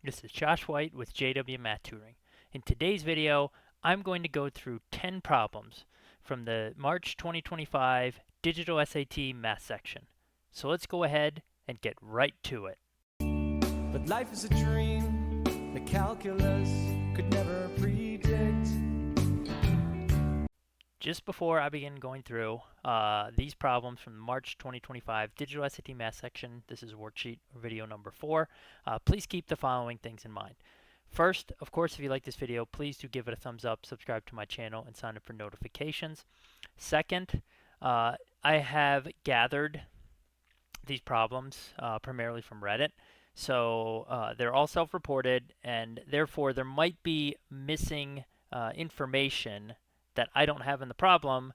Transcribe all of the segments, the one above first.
This is Josh White with JW Math Tutoring. In today's video, I'm going to go through 10 problems from the March 2025 Digital SAT Math section. So let's go ahead and get right to it. But life is a dream the calculus could never predict. Just before I begin going through these problems from the March 2025 Digital SAT Math section, this is worksheet video number 4. Please keep the following things in mind. First, of course, if you like this video, please do give it a thumbs up, subscribe to my channel, and sign up for notifications. Second, I have gathered these problems primarily from Reddit. So they're all self-reported, and therefore there might be missing information that I don't have in the problem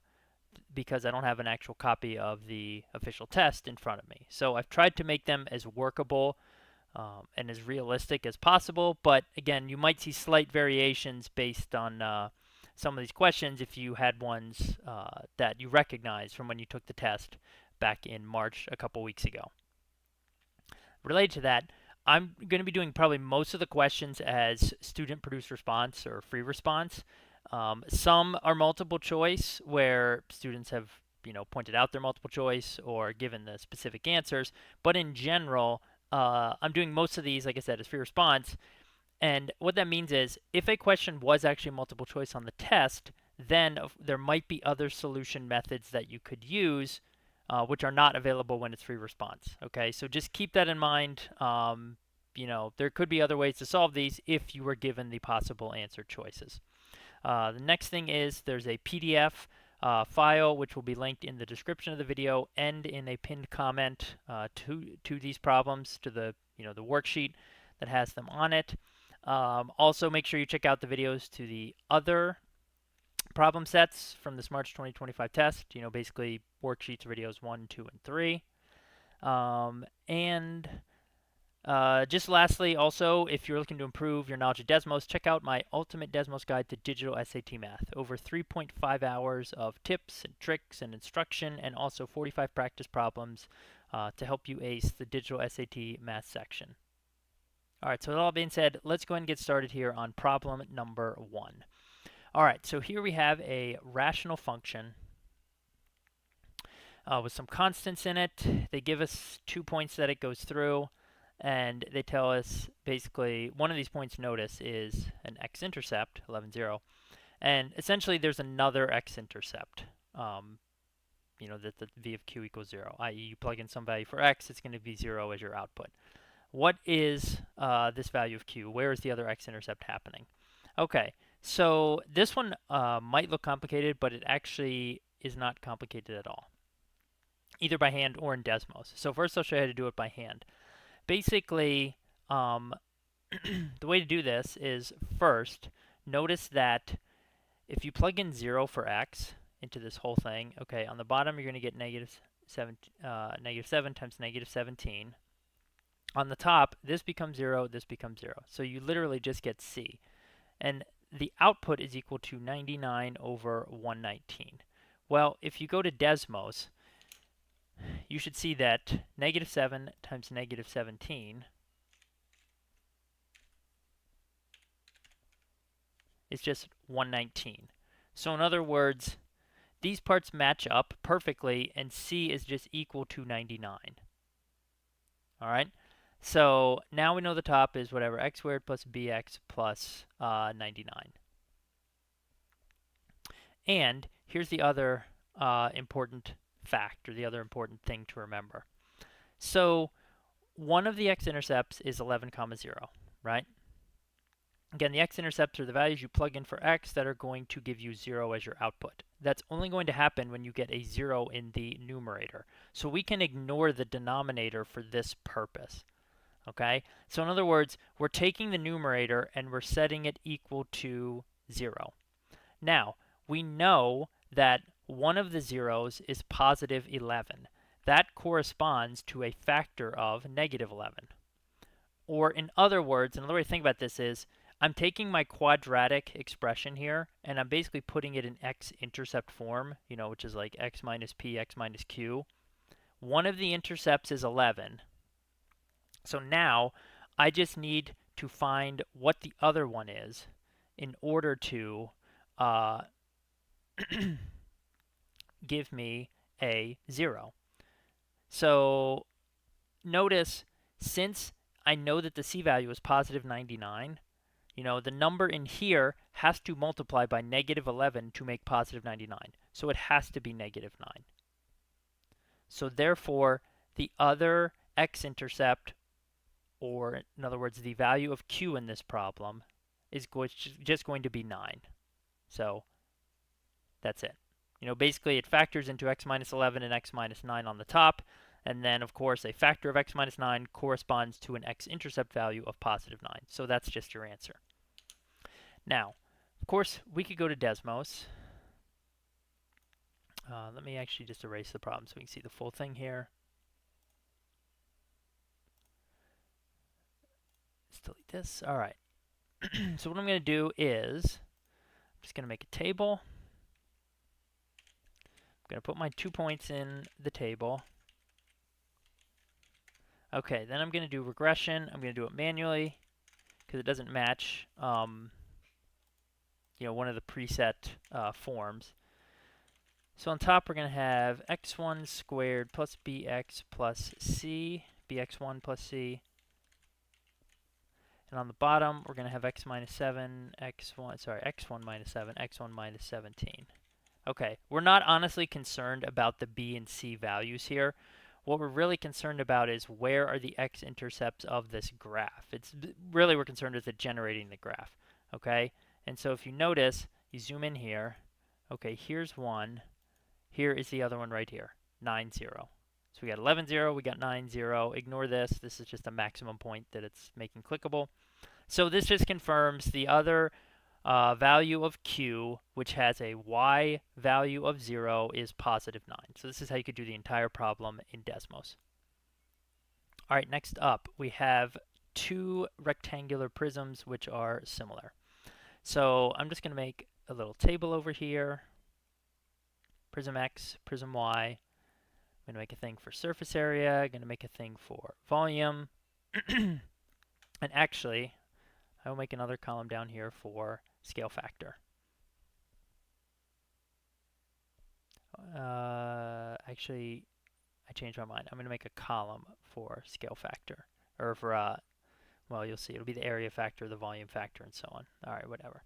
because I don't have an actual copy of the official test in front of me. So I've tried to make them as workable and as realistic as possible, but again, you might see slight variations based on some of these questions if you had ones that you recognize from when you took the test back in March a couple weeks ago. Related to that, I'm going to be doing probably most of the questions as student-produced response or free response. Some are multiple choice where students have pointed out their multiple choice or given the specific answers, but in general, I'm doing most of these, like I said, as free response. And what that means is if a question was actually multiple choice on the test, then there might be other solution methods that you could use which are not available when it's free response. Okay, so just keep that in mind. There could be other ways to solve these if you were given the possible answer choices. The next thing is there's a PDF file which will be linked in the description of the video and in a pinned comment to these problems, to the the worksheet that has them on it. Also, make sure you check out the videos to the other problem sets from this March 2025 test. Basically worksheets videos 1, 2, and 3. Just lastly, also, if you're looking to improve your knowledge of Desmos, check out my Ultimate Desmos Guide to Digital SAT Math. Over 3.5 hours of tips and tricks and instruction, and also 45 practice problems to help you ace the Digital SAT Math section. All right, so with all being said, let's go ahead and get started here on problem number 1. All right, so here we have a rational function with some constants in it. They give us 2 points that it goes through, and they tell us basically one of these points, notice, is an x-intercept, 11, 0. And essentially there's another x-intercept, that the v of q equals 0, i.e. you plug in some value for x, it's going to be 0 as your output. What is this value of q? Where is the other x-intercept happening? Okay, so this one might look complicated, but it actually is not complicated at all, either by hand or in Desmos. So first I'll show you how to do it by hand. Basically, the way to do this is first, notice that if you plug in 0 for x into this whole thing, okay, on the bottom you're going to get negative 7 times negative 17. On the top, this becomes 0, this becomes 0. So you literally just get c. And the output is equal to 99 over 119. Well, if you go to Desmos, you should see that negative 7 times negative 17 is just 119. So in other words, these parts match up perfectly, and c is just equal to 99. All right? So now we know the top is whatever, x squared plus bx plus 99. And here's the other important fact, or the other important thing to remember. So one of the x-intercepts is 11, 0, right? Again, the x-intercepts are the values you plug in for x that are going to give you 0 as your output. That's only going to happen when you get a 0 in the numerator. So we can ignore the denominator for this purpose. Okay? So in other words, we're taking the numerator and we're setting it equal to 0. Now, we know that one of the zeros is positive 11. That corresponds to a factor of negative 11. Or in other words, another way to think about this is, I'm taking my quadratic expression here, and I'm basically putting it in x-intercept form, which is like x minus p, x minus q. One of the intercepts is 11. So now I just need to find what the other one is in order to give me a 0. So notice, since I know that the c-value is positive 99, the number in here has to multiply by negative 11 to make positive 99. So it has to be negative 9. So therefore, the other x-intercept, or in other words, the value of q in this problem, is just going to be 9. So that's it. Basically it factors into x minus 11 and x minus 9 on the top. And then, of course, a factor of x minus 9 corresponds to an x-intercept value of positive 9. So that's just your answer. Now, of course, we could go to Desmos. Let me actually just erase the problem so we can see the full thing here. Let's delete this. All right. So what I'm going to do is I'm just going to make a table. I'm going to put my 2 points in the table. Okay, then I'm going to do regression. I'm going to do it manually because it doesn't match one of the preset forms. So on top we're going to have x1 squared plus bx plus c, bx1 plus c. And on the bottom we're going to have x minus 7, x1 minus 7, x1 minus 17. Okay, we're not honestly concerned about the b and c values here. What we're really concerned about is where are the x-intercepts of this graph. We're concerned with it generating the graph, okay? And so if you notice, you zoom in here, okay, here's one, here is the other one right here, 9, 0. So we got 11, 0, we got 9, 0. Ignore this. This is just a maximum point that it's making clickable. So this just confirms the other value of q, which has a y value of 0, is positive 9. So this is how you could do the entire problem in Desmos. All right, next up, we have 2 rectangular prisms which are similar. So I'm just going to make a little table over here. Prism X, prism Y. I'm going to make a thing for surface area. I'm going to make a thing for volume. And actually, I will make another column down here for scale factor. Actually, I changed my mind. I'm going to make a column for scale factor. Or for, well, you'll see. It'll be the area factor, the volume factor, and so on. All right, whatever.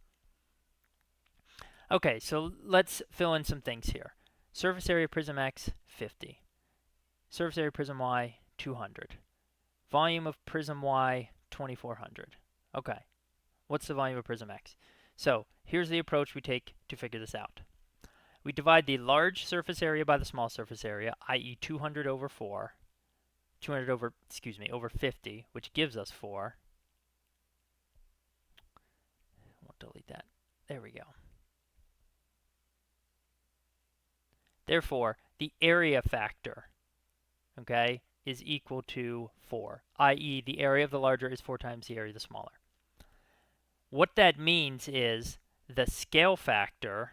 Okay, so let's fill in some things here. Surface area prism X, 50. Surface area prism Y, 200. Volume of prism Y, 2400. Okay, what's the volume of prism X? So here's the approach we take to figure this out. We divide the large surface area by the small surface area, i.e. 200 over 4, 200 over, over 50, which gives us 4. I won't delete that. There we go. Therefore, the area factor, okay, is equal to 4, i.e. the area of the larger is 4 times the area of the smaller. What that means is the scale factor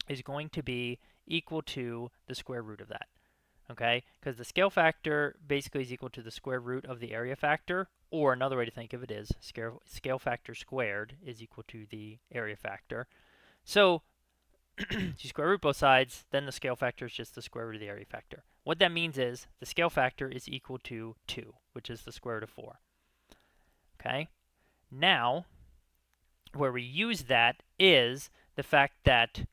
is going to be equal to the square root of that, okay? Because the scale factor basically is equal to the square root of the area factor, or another way to think of it is scale factor squared is equal to the area factor. So you square root both sides, then the scale factor is just the square root of the area factor. What that means is the scale factor is equal to 2, which is the square root of 4. Okay? Now, where we use that is the fact that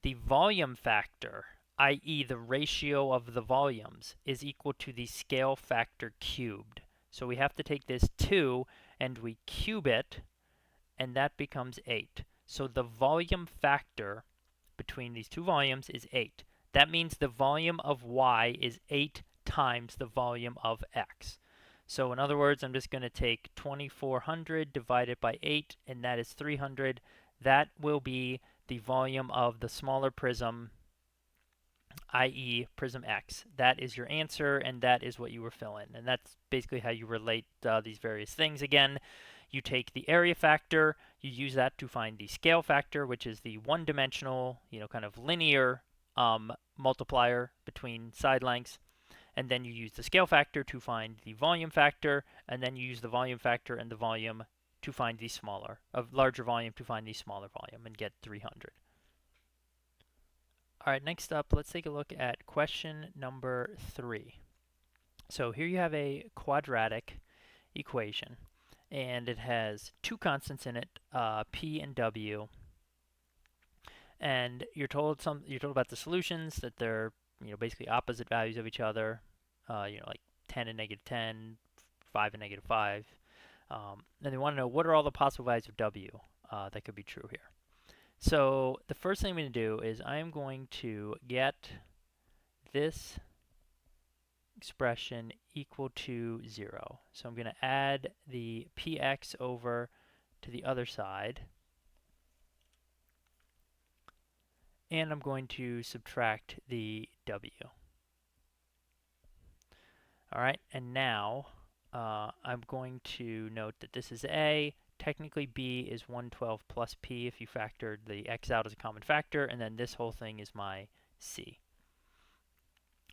the volume factor, i.e. the ratio of the volumes, is equal to the scale factor cubed. So we have to take this 2 and we cube it, and that becomes 8. So the volume factor between these two volumes is 8. That means the volume of y is 8 times the volume of x. So in other words, I'm just going to take 2400 divided by 8, and that is 300. That will be the volume of the smaller prism, i.e. prism X. That is your answer, and that is what you will fill in. And that's basically how you relate these various things. Again, you take the area factor, you use that to find the scale factor, which is the one-dimensional, kind of linear multiplier between side lengths. and then you use the scale factor to find the volume factor, and then you use the volume factor and the volume to find the larger volume to find the smaller volume and get 300. All right, next up, let's take a look at question number 3. So here you have a quadratic equation, and it has two constants in it, p and w. And you're told about the solutions, that they're basically opposite values of each other, like 10 and -10, 5 and -5. And they want to know what are all the possible values of w that could be true here. So the first thing I'm going to do is I'm going to get this expression equal to 0. So I'm going to add the px over to the other side, and I'm going to subtract the w. All right, and now I'm going to note that this is a. Technically, b is 112 plus p if you factored the x out as a common factor, and then this whole thing is my c.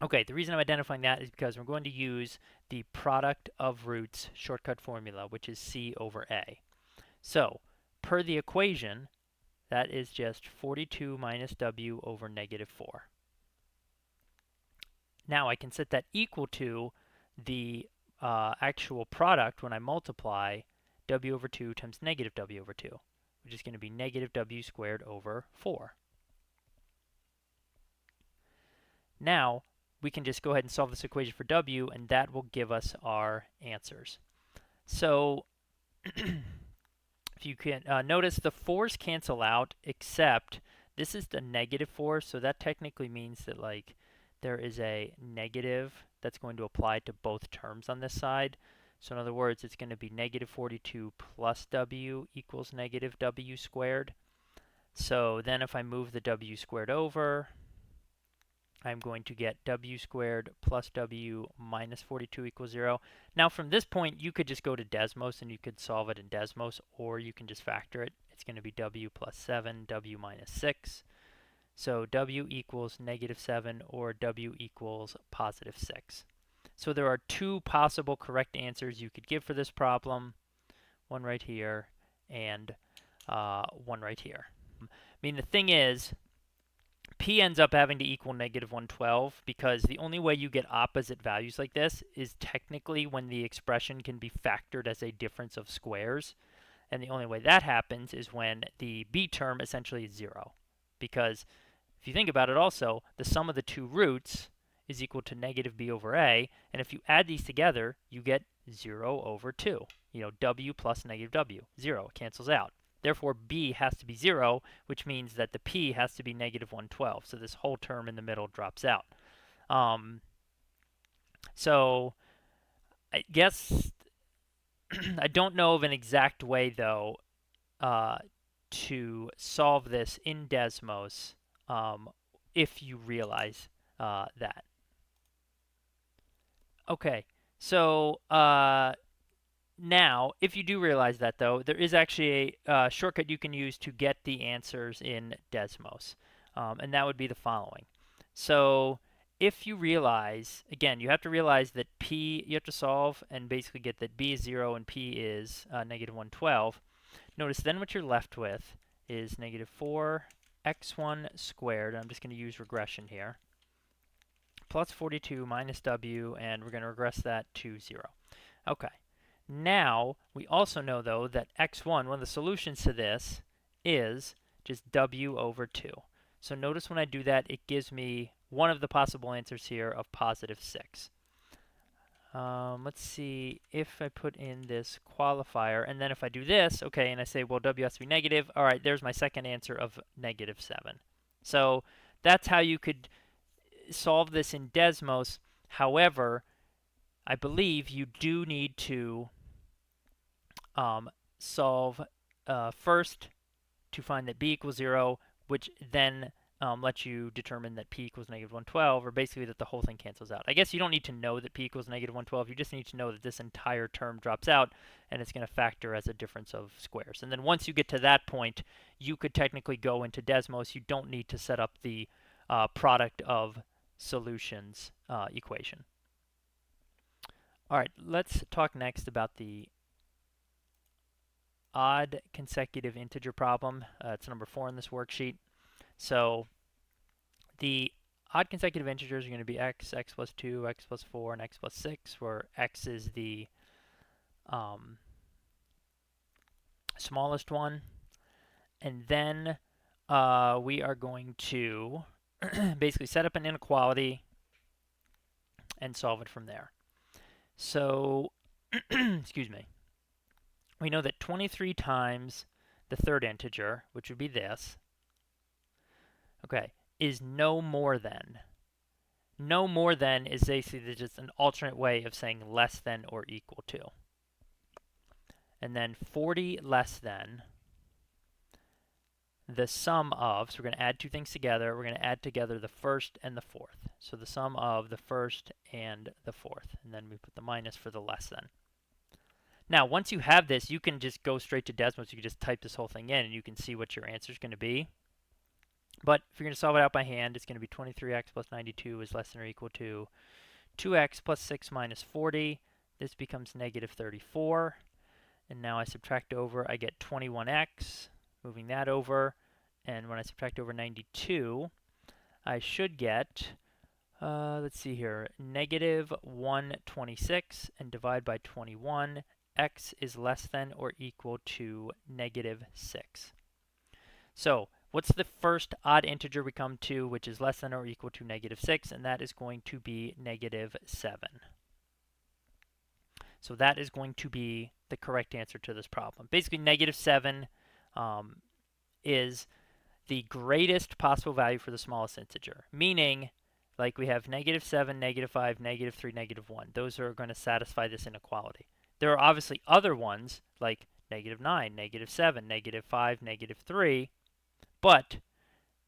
Okay, the reason I'm identifying that is because we're going to use the product of roots shortcut formula, which is c over a. So, per the equation, that is just 42 minus w over -4. Now I can set that equal to the actual product when I multiply w over 2 times -w over 2, which is going to be -w squared over 4. Now, we can just go ahead and solve this equation for w, and that will give us our answers. So, if you can notice, the 4's cancel out, except this is the -4, so that technically means that there is a negative that's going to apply to both terms on this side. So in other words, it's going to be -42 plus w equals -w squared. So then if I move the w squared over, I'm going to get w squared plus w minus 42 equals 0. Now from this point, you could just go to Desmos and you could solve it in Desmos, or you can just factor it. It's going to be w plus 7, w minus 6. So w equals -7 or w equals positive 6. So there are two possible correct answers you could give for this problem. One right here and one right here. I mean, the thing is, p ends up having to equal -112 because the only way you get opposite values like this is technically when the expression can be factored as a difference of squares. And the only way that happens is when the b term essentially is 0. Because if you think about it also, the sum of the two roots is equal to -b over a, and if you add these together, you get 0 over 2. W plus -w, 0, it cancels out. Therefore, b has to be 0, which means that the p has to be -112. So this whole term in the middle drops out. So I guess I don't know of an exact way, though, to solve this in Desmos if you realize that. Okay, so now, if you do realize that, though, there is actually a shortcut you can use to get the answers in Desmos, and that would be the following. So if you realize, again, you have to realize that p, you have to solve and basically get that b is 0 and p is -112. Notice then what you're left with is -4x1 squared, I'm just going to use regression here, plus 42 minus w, and we're going to regress that to 0. Okay. Now, we also know, though, that x1, one of the solutions to this, is just w over 2. So notice when I do that, it gives me one of the possible answers here of positive 6. Let's see if I put in this qualifier, and then if I do this, okay, and I say, well, w has to be negative. All right, there's my second answer of -7. So that's how you could solve this in Desmos. However, I believe you do need to solve first to find that b equals 0, which then lets you determine that p equals -112, or basically that the whole thing cancels out. I guess you don't need to know that p equals -112. You just need to know that this entire term drops out, and it's going to factor as a difference of squares. And then once you get to that point, you could technically go into Desmos. You don't need to set up the product of solutions equation. All right, let's talk next about the odd consecutive integer problem. It's number 4 in this worksheet. So the odd consecutive integers are going to be x, x plus 2, x plus 4, and x plus 6, where x is the smallest one. And then we are going to basically set up an inequality and solve it from there. So, excuse me, we know that 23 times the third integer, which would be this, okay, is no more than. No more than is basically just an alternate way of saying less than or equal to. And then 40 less than the sum of, so we're going to add two things together. We're going to add together the first and the fourth. So the sum of the first and the fourth. And then we put the minus for the less than. Now, once you have this, you can just go straight to Desmos. You can just type this whole thing in, and you can see what your answer is going to be. But if you're going to solve it out by hand, it's going to be 23x plus 92 is less than or equal to 2x plus 6 minus 40. This becomes negative 34. And now I subtract over, I get 21x. Moving that over, and when I subtract over 92, I should get, let's see here, negative 126, and divide by 21. X is less than or equal to negative 6. So what's the first odd integer we come to, which is less than or equal to negative 6? And that is going to be negative 7. So that is going to be the correct answer to this problem. Basically, negative 7 is the greatest possible value for the smallest integer, meaning like we have negative 7, negative 5, negative 3, negative 1. Those are going to satisfy this inequality. There are obviously other ones like negative 9, negative 7, negative 5, negative 3, but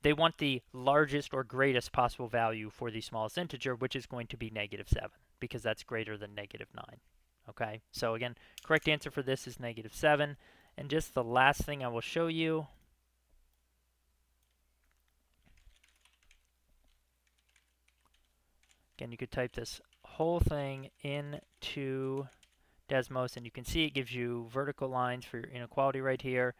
they want the largest or greatest possible value for the smallest integer, which is going to be negative 7, because that's greater than negative 9. Okay, so again, correct answer for this is negative 7. And just the last thing I will show you, again, you could type this whole thing into Desmos, and you can see it gives you vertical lines for your inequality right here.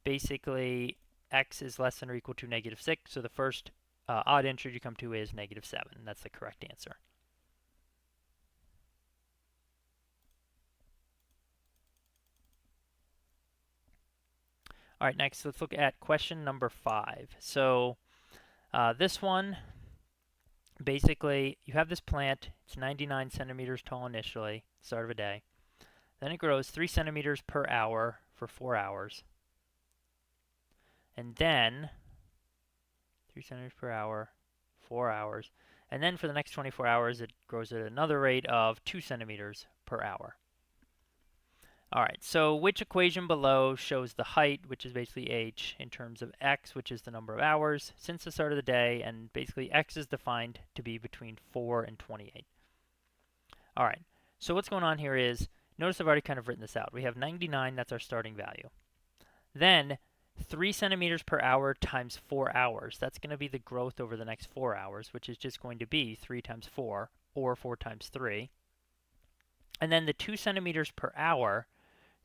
Basically, x is less than or equal to negative 6, so the first odd integer you come to is negative 7, and that's the correct answer. All right, next let's look at question number 5. So this one, basically, you have this plant. It's 99 centimeters tall initially, start of a day. Then it grows 3 centimeters per hour for 4 hours. And then 3 centimeters per hour, 4 hours. And then for the next 24 hours, it grows at another rate of 2 centimeters per hour. All right, so which equation below shows the height, which is basically h, in terms of x, which is the number of hours since the start of the day, and basically x is defined to be between 4 and 28. All right, so what's going on here is, notice I've already kind of written this out. We have 99, that's our starting value. Then 3 centimeters per hour times 4 hours, that's going to be the growth over the next 4 hours, which is just going to be 3 times 4, or 4 times 3. And then the 2 centimeters per hour,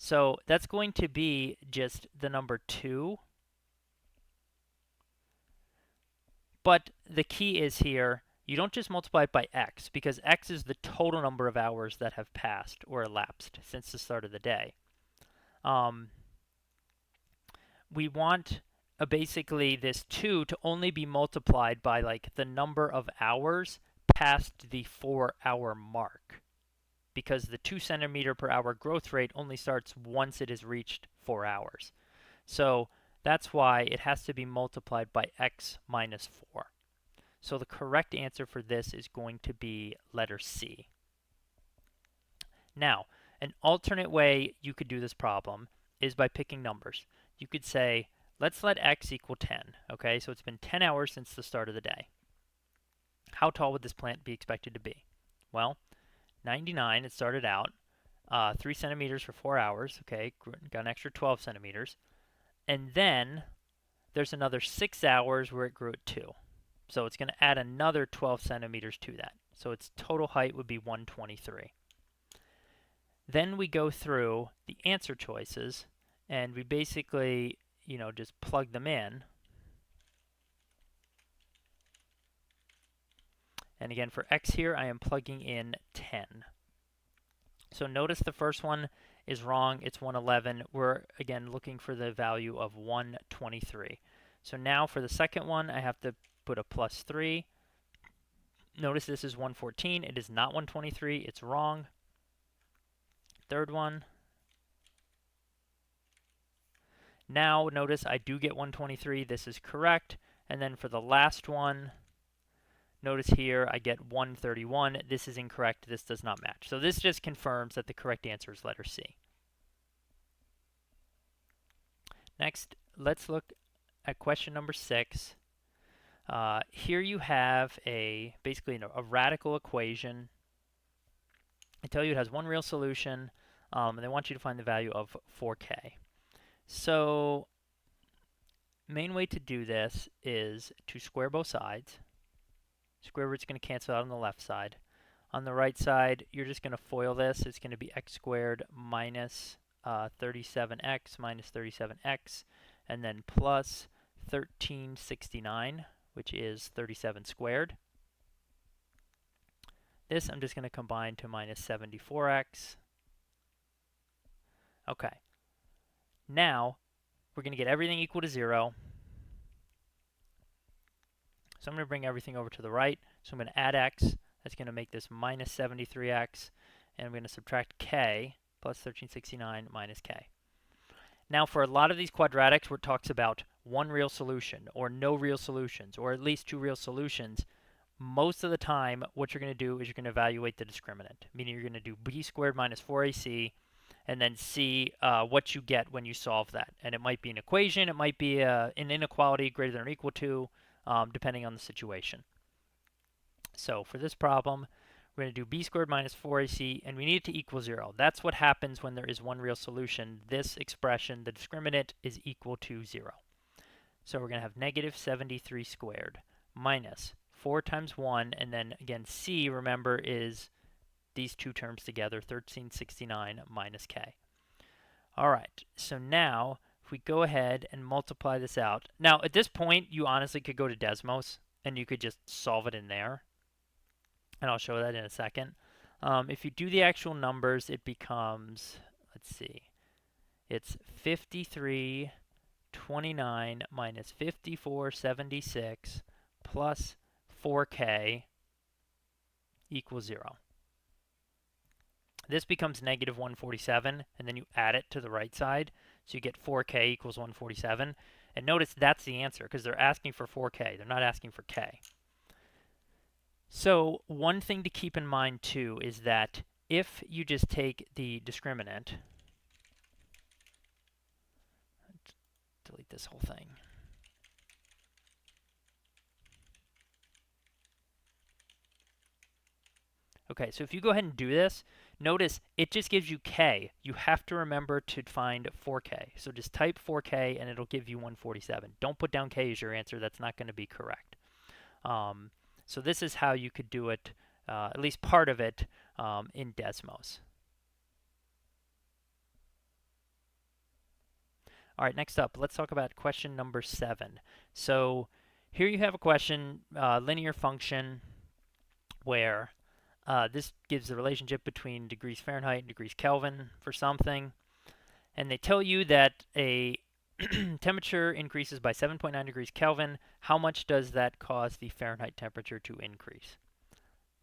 so that's going to be just the number 2. But the key is here, you don't just multiply it by x, because x is the total number of hours that have passed or elapsed since the start of the day. We want basically this 2 to only be multiplied by like the number of hours past the 4-hour mark, because the 2 centimeter per hour growth rate only starts once it has reached 4 hours. So that's why it has to be multiplied by x minus 4. So the correct answer for this is going to be letter C. Now, an alternate way you could do this problem is by picking numbers. You could say, let's let x equal 10. Okay, so it's been 10 hours since the start of the day. How tall would this plant be expected to be? Well, 99, it started out 3 centimeters for 4 hours. Okay, got an extra 12 centimeters. And then there's another 6 hours where it grew at 2. So it's going to add another 12 centimeters to that. So its total height would be 123. Then we go through the answer choices, and we basically, just plug them in. And again, for x here, I am plugging in 10. So notice the first one is wrong. It's 111. We're, again, looking for the value of 123. So now for the second one, I have to put a plus 3. Notice this is 114. It is not 123. It's wrong. Third one. Now notice I do get 123. This is correct. And then for the last one, notice here I get 131. This is incorrect. This does not match. So this just confirms that the correct answer is letter C. Next, let's look at question number 6. Here you have basically a radical equation. I tell you it has one real solution, and they want you to find the value of 4k. So main way to do this is to square both sides. Square root's going to cancel out on the left side. On the right side, you're just going to FOIL this. It's going to be x squared minus 37x minus 37x, and then plus 1369, which is 37 squared. This I'm just going to combine to minus 74x. Okay. Now, we're going to get everything equal to 0. So I'm going to bring everything over to the right. So I'm going to add x. That's going to make this minus 73x. And I'm going to subtract k, plus 1369 minus k. Now, for a lot of these quadratics where it talks about one real solution, or no real solutions, or at least two real solutions, most of the time, what you're going to do is you're going to evaluate the discriminant, meaning you're going to do b squared minus 4ac, and then see what you get when you solve that. And it might be an equation, it might be an inequality greater than or equal to, depending on the situation. So for this problem, we're going to do b squared minus 4ac, and we need it to equal 0. That's what happens when there is one real solution. This expression, the discriminant, is equal to 0. So we're going to have negative 73 squared minus 4 times 1, and then again, c, remember, is these two terms together, 1369 minus k. All right, so now if we go ahead and multiply this out. Now, at this point, you honestly could go to Desmos, and you could just solve it in there. And I'll show that in a second. If you do the actual numbers, it becomes, let's see, it's 5329 minus 5476 plus 4k equals 0. This becomes negative 147, and then you add it to the right side, so you get 4k equals 147. And notice that's the answer, because they're asking for 4k. They're not asking for k. So one thing to keep in mind, too, is that if you just take the discriminant, delete this whole thing. Okay, so if you go ahead and do this, notice it just gives you k. You have to remember to find 4k. So just type 4k and it'll give you 147. Don't put down k as your answer. That's not going to be correct. So this is how you could do it, at least part of it, in Desmos. All right, next up, let's talk about question number 7. So here you have a question, linear function, where this gives the relationship between degrees Fahrenheit and degrees Kelvin for something. And they tell you that a temperature increases by 7.9 degrees Kelvin. How much does that cause the Fahrenheit temperature to increase?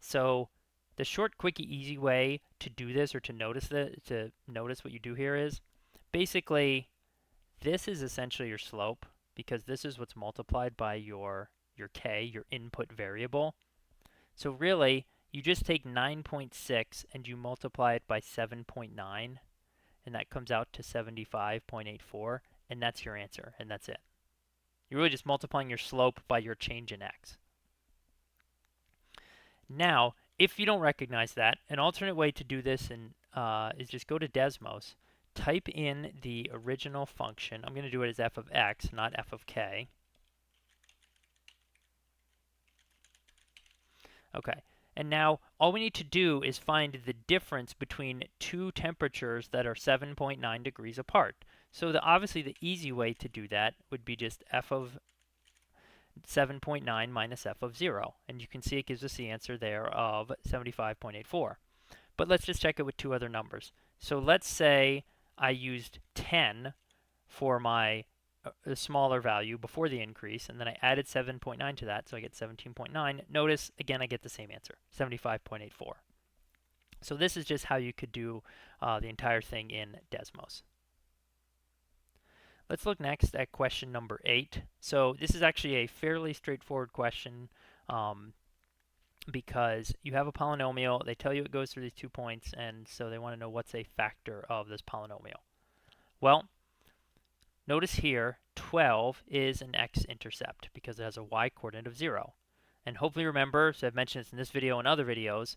So the short, quick, easy way to do this, or to notice what you do here, is basically this is essentially your slope, because this is what's multiplied by your k, your input variable. So really, you just take 9.6 and you multiply it by 7.9, and that comes out to 75.84, and that's your answer, and that's it. You're really just multiplying your slope by your change in x. Now, if you don't recognize that, an alternate way to do this is just go to Desmos, type in the original function. I'm going to do it as f of x, not f of k. Okay, And now all we need to do is find the difference between two temperatures that are 7.9 degrees apart. So obviously the easy way to do that would be just f of 7.9 minus f of 0. And you can see it gives us the answer there of 75.84. But let's just check it with two other numbers. So let's say I used 10 for my smaller value before the increase, and then I added 7.9 to that, so I get 17.9. Notice, again, I get the same answer, 75.84. So this is just how you could do the entire thing in Desmos. Let's look next at question number 8. So this is actually a fairly straightforward question because you have a polynomial. They tell you it goes through these 2 points, and so they want to know what's a factor of this polynomial. Well, notice here, 12 is an x-intercept because it has a y-coordinate of 0. And hopefully remember, so I've mentioned this in this video and other videos,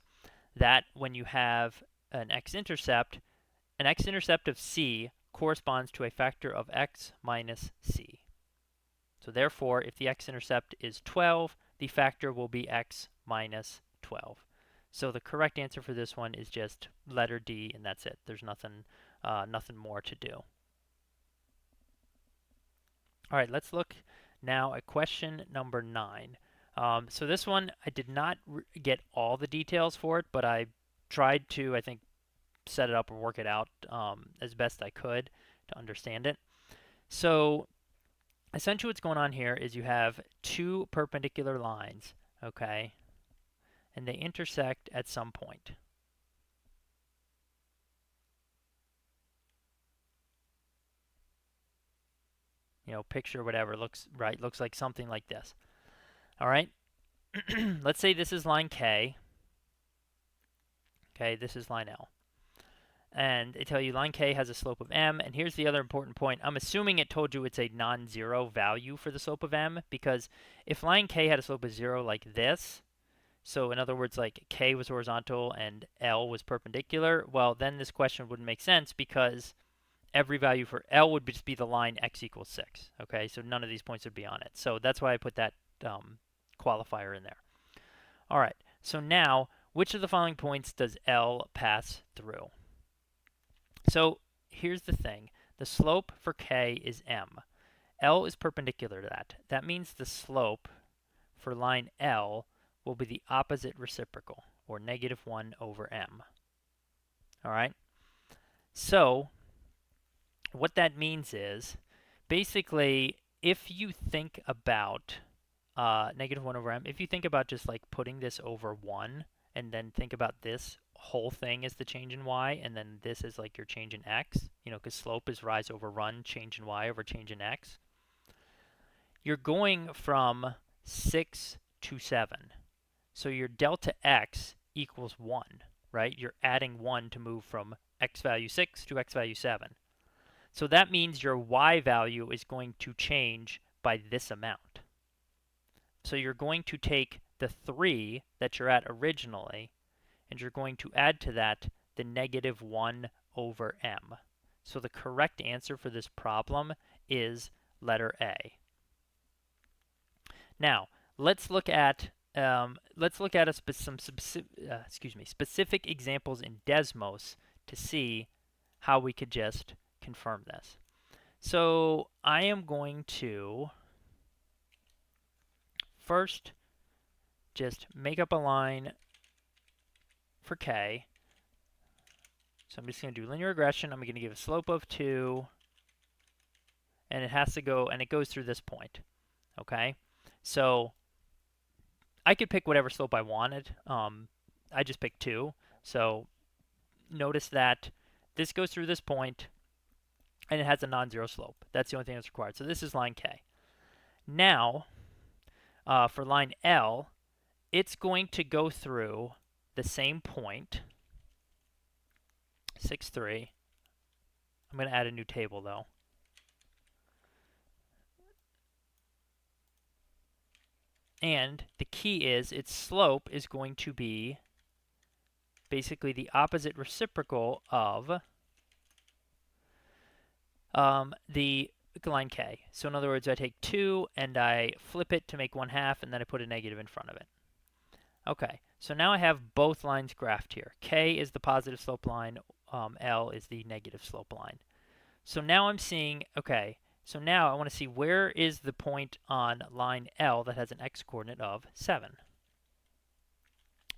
that when you have an x-intercept of c corresponds to a factor of x minus c. So therefore, if the x-intercept is 12, the factor will be x minus 12. So the correct answer for this one is just letter D, and that's it. There's nothing more to do. All right, let's look now at question number 9. So this one, I did not get all the details for it, but I tried to, I think, set it up or work it out as best I could to understand it. So essentially what's going on here is you have two perpendicular lines, okay, and they intersect at some point. You know, picture whatever looks right, looks like something like this. All right, let's say this is line K. Okay, this is line L. And they tell you line K has a slope of m, and here's the other important point. I'm assuming it told you it's a non-zero value for the slope of m, because if line K had a slope of 0 like this, so in other words, like K was horizontal and L was perpendicular, well, then this question wouldn't make sense because every value for L would just be the line x equals 6. Okay, so none of these points would be on it. So that's why I put that qualifier in there. All right, so now, which of the following points does L pass through? So here's the thing. The slope for K is m. L is perpendicular to that. That means the slope for line L will be the opposite reciprocal, or -1 over m. All right? So what that means is, basically, if you think about -1 over m, if you think about just like putting this over 1, and then think about this whole thing as the change in y, and then this is like your change in x, you know, because slope is rise over run, change in y over change in x. You're going from 6 to 7. So your delta x equals 1, right? You're adding 1 to move from x value 6 to x value 7. So that means your y value is going to change by this amount. So you're going to take the 3 that you're at originally, and you're going to add to that the -1 over m. So the correct answer for this problem is letter A. Now, let's look at some specific examples in Desmos to see how we could just confirm this. So I am going to first just make up a line for K. So I'm just going to do linear regression. I'm going to give a slope of 2, and it has to go, and it goes through this point. Okay, so I could pick whatever slope I wanted. I just picked 2. So notice that this goes through this point, and it has a non-zero slope. That's the only thing that's required. So this is line K. Now, for line L, it's going to go through the same point, 6, 3. I'm going to add a new table, though. And the key is its slope is going to be basically the opposite reciprocal of the line K. So in other words, I take 2 and I flip it to make 1/2, and then I put a negative in front of it. Okay, So now I have both lines graphed here. K is the positive slope line, L is the negative slope line. So now I'm seeing, okay, so now I want to see where is the point on line L that has an x-coordinate of 7.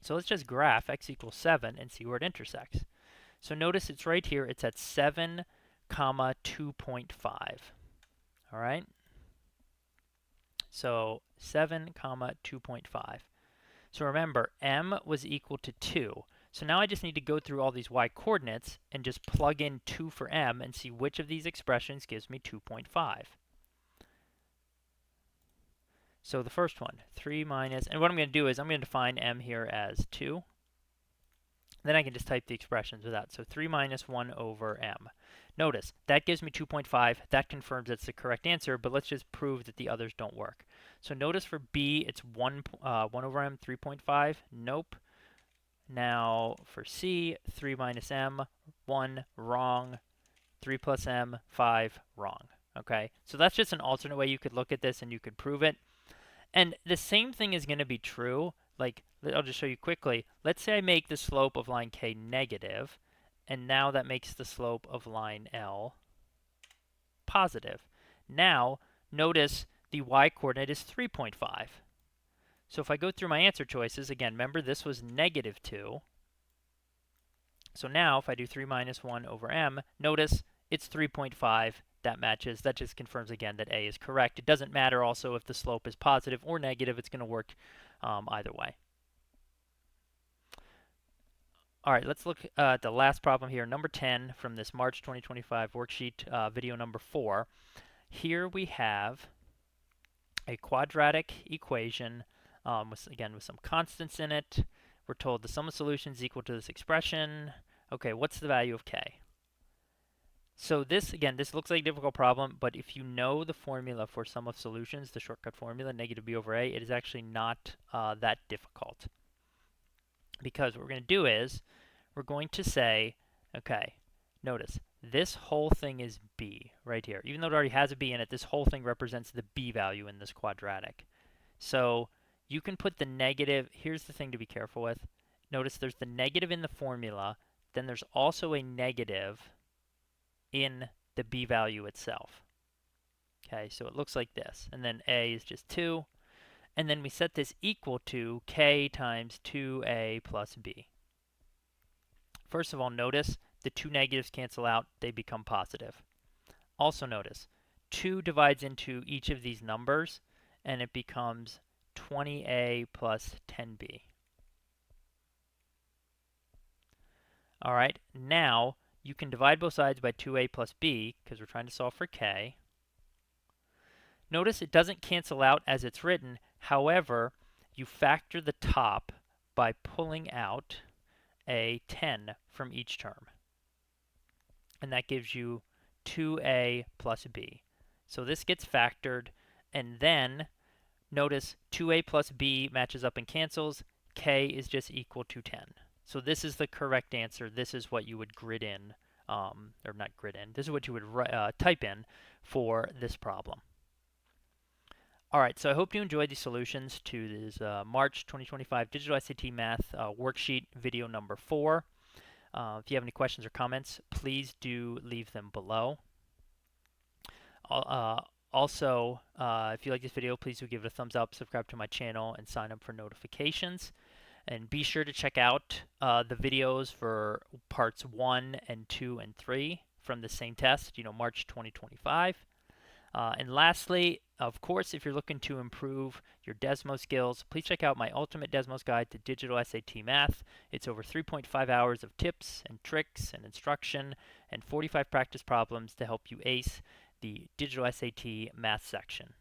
So let's just graph x equals 7 and see where it intersects. So notice it's right here. It's at 7, comma 2.5. All right? So 7, comma 2.5. So remember, m was equal to 2. So now I just need to go through all these y coordinates and just plug in 2 for m and see which of these expressions gives me 2.5. So the first one, 3 minus, and what I'm going to do is I'm going to define m here as 2. Then I can just type the expressions with that. So 3 minus 1 over m. Notice, that gives me 2.5. That confirms that's the correct answer, but let's just prove that the others don't work. So notice for b, it's 1 over m, 3.5. Nope. Now for c, 3 minus m, 1, wrong. 3 plus m, 5, wrong. Okay, so that's just an alternate way you could look at this and you could prove it. And the same thing is going to be true. Like, I'll just show you quickly. Let's say I make the slope of line K negative, and now that makes the slope of line L positive. Now, notice the y-coordinate is 3.5. So if I go through my answer choices, again, remember this was negative 2. So now, if I do 3 minus 1 over m, notice it's 3.5. That matches. That just confirms again that A is correct. It doesn't matter also if the slope is positive or negative. It's going to work either way. All right, let's look at the last problem here, number 10 from this March 2025 worksheet, video number 4. Here we have a quadratic equation with some constants in it. We're told the sum of solutions is equal to this expression. Okay, what's the value of k? So this, again, this looks like a difficult problem, but if you know the formula for sum of solutions, the shortcut formula, negative b over a, it is actually not that difficult. Because what we're going to do is, we're going to say, okay, notice, this whole thing is b right here. Even though it already has a b in it, this whole thing represents the b value in this quadratic. So you can put the negative, here's the thing to be careful with. Notice there's the negative in the formula, then there's also a negative in the b value itself. Okay, so it looks like this. And then a is just 2. And then we set this equal to k times 2a plus b. First of all, notice the two negatives cancel out. They become positive. Also notice, 2 divides into each of these numbers, and it becomes 20a plus 10b. All right, now you can divide both sides by 2a plus b, because we're trying to solve for k. Notice it doesn't cancel out as it's written. However, you factor the top by pulling out a 10 from each term. And that gives you 2a plus b. So this gets factored, and then notice 2a plus b matches up and cancels. K is just equal to 10. So this is the correct answer. This is what you would grid in, or not grid in. This is what you would type in for this problem. All right, so I hope you enjoyed the solutions to this March 2025 Digital SAT Math worksheet video number 4. If you have any questions or comments, please do leave them below. Also, if you like this video, please do give it a thumbs up, subscribe to my channel, and sign up for notifications. And be sure to check out the videos for parts 1 and 2 and 3 from the same test, March 2025. And lastly, of course, if you're looking to improve your Desmos skills, please check out my Ultimate Desmos Guide to Digital SAT Math. It's over 3.5 hours of tips and tricks and instruction and 45 practice problems to help you ace the Digital SAT Math section.